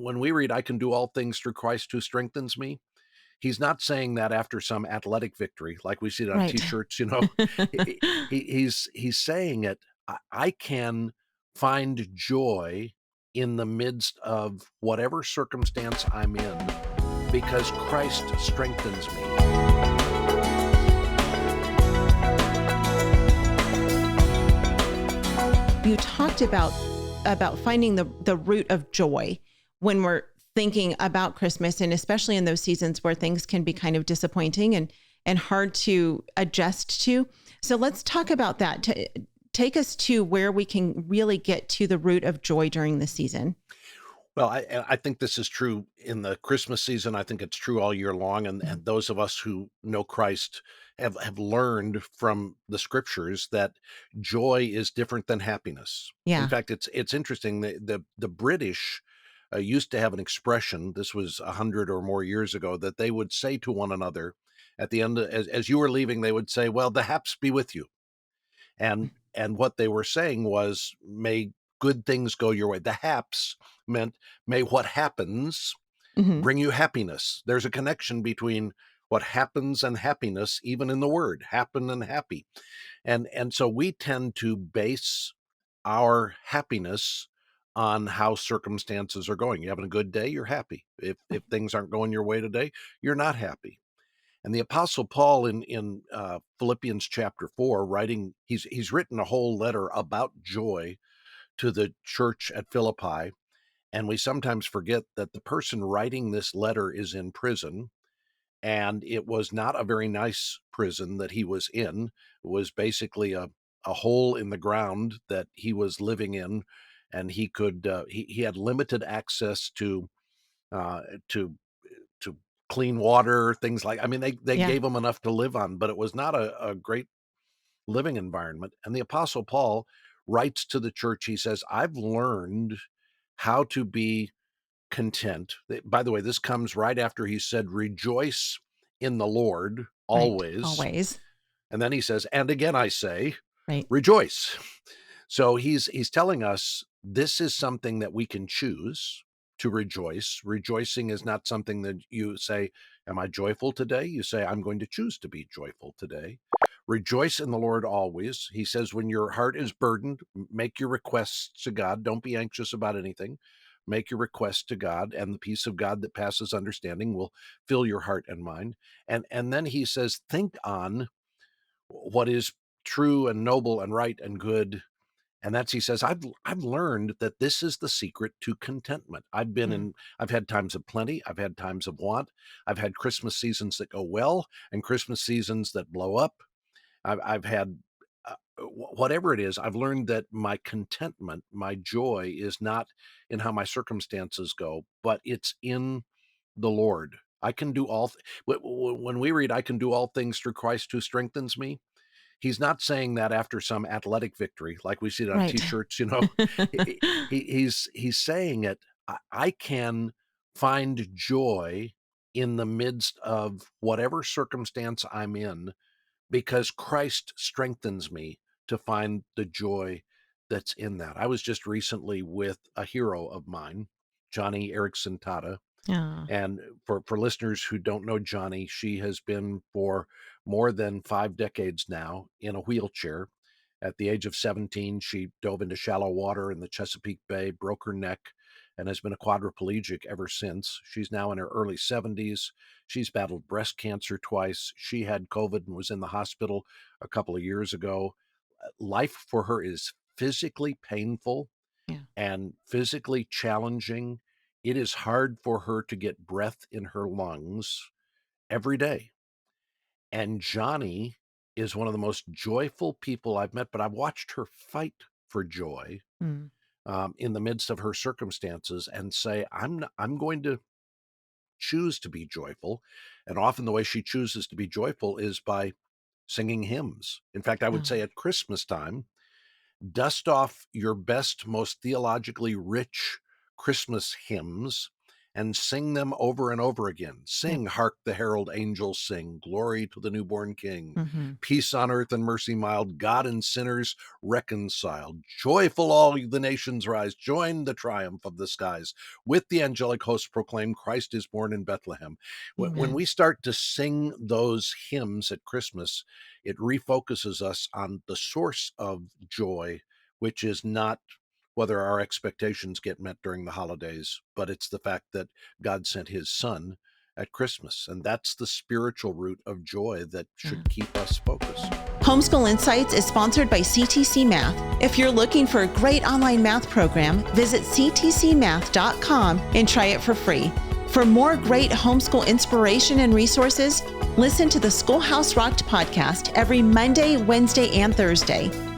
when we read, I can do all things through Christ who strengthens me, he's not saying that after some athletic victory, like we see it on Right. t-shirts, he's saying it. I can find joy in the midst of whatever circumstance I'm in because Christ strengthens me. You talked about finding the root of joy when we're thinking about Christmas, and especially in those seasons where things can be kind of disappointing and hard to adjust to. So let's talk about that. Take us to where we can really get to the root of joy during the season. Well, I think this is true in the Christmas season. I think it's true all year long. And those of us who know Christ have learned from the scriptures that joy is different than happiness. In Yeah. fact, it's interesting. The British used to have an expression, this was 100 or more years ago, that they would say to one another at the end, as you were leaving, they would say, well, the haps be with you. And what they were saying was, may good things go your way. The haps meant, may what happens Hmm. bring you happiness. There's a connection between what happens and happiness, even in the word happen and happy. And so we tend to base our happiness on how circumstances are going. You having a good day, you're happy. If things aren't going your way today, you're not happy. And the Apostle Paul in Philippians chapter 4, writing, he's written a whole letter about joy to the church at Philippi. And we sometimes forget that the person writing this letter is in prison. And it was not a very nice prison that he was in. It was basically a hole in the ground that he was living in. And he had limited access uh, to to clean water, things like, I mean, they Yeah. gave him enough to live on, but it was not a great living environment. And the Apostle Paul writes to the church, he says, I've learned how to be content. By the way, this comes right after he said, rejoice in the Lord Right. always. Always. And then he says, and again I say, Right. rejoice. So he's telling us this is something that we can choose to rejoice. Rejoicing is not something that you say, am I joyful today? You say, I'm going to choose to be joyful today. Rejoice in the Lord always. He says, when your heart is burdened, make your requests to God. Don't be anxious about anything. Make your requests to God, and the peace of God that passes understanding will fill your heart and mind. And then he says, think on what is true and noble and right and good. And he says, I've learned that this is the secret to contentment. Mm. I've had times of plenty. I've had times of want. I've had Christmas seasons that go well and Christmas seasons that blow up. I've had whatever it is. I've learned that my contentment, my joy is not in how my circumstances go, but it's in the Lord. I can do when we read, I can do all things through Christ who strengthens me. He's not saying that after some athletic victory, like we see it on Right. t-shirts, he's saying it. I can find joy in the midst of whatever circumstance I'm in because Christ strengthens me to find the joy that's in that. I was just recently with a hero of mine, Johnny Erickson Tata. Yeah. And for listeners who don't know Johnny, she has been for more than 5 decades now in a wheelchair. At the age of 17, she dove into shallow water in the Chesapeake Bay, broke her neck, and has been a quadriplegic ever since. She's now in her early 70s. She's battled breast cancer twice. She had COVID and was in the hospital a couple of years ago. Life for her is physically painful Yeah. and physically challenging. It is hard for her to get breath in her lungs every day. And Johnny is one of the most joyful people I've met, but I've watched her fight for joy Mm. in the midst of her circumstances and say, I'm going to choose to be joyful. And often the way she chooses to be joyful is by singing hymns. In fact, I would Oh. say at Christmas time, dust off your best, most theologically rich Christmas hymns and sing them over and over again. Sing, hark the herald angels sing, glory to the newborn King. Mm-hmm. Peace on earth and mercy mild, God and sinners reconciled. Joyful all the nations rise, join the triumph of the skies. With the angelic hosts proclaim, Christ is born in Bethlehem. When we start to sing those hymns at Christmas, it refocuses us on the source of joy, which is not whether our expectations get met during the holidays, but it's the fact that God sent his son at Christmas. And that's the spiritual root of joy that should keep us focused. Homeschool Insights is sponsored by CTC Math. If you're looking for a great online math program, visit ctcmath.com and try it for free. For more great homeschool inspiration and resources, listen to the Schoolhouse Rocked podcast every Monday, Wednesday, and Thursday.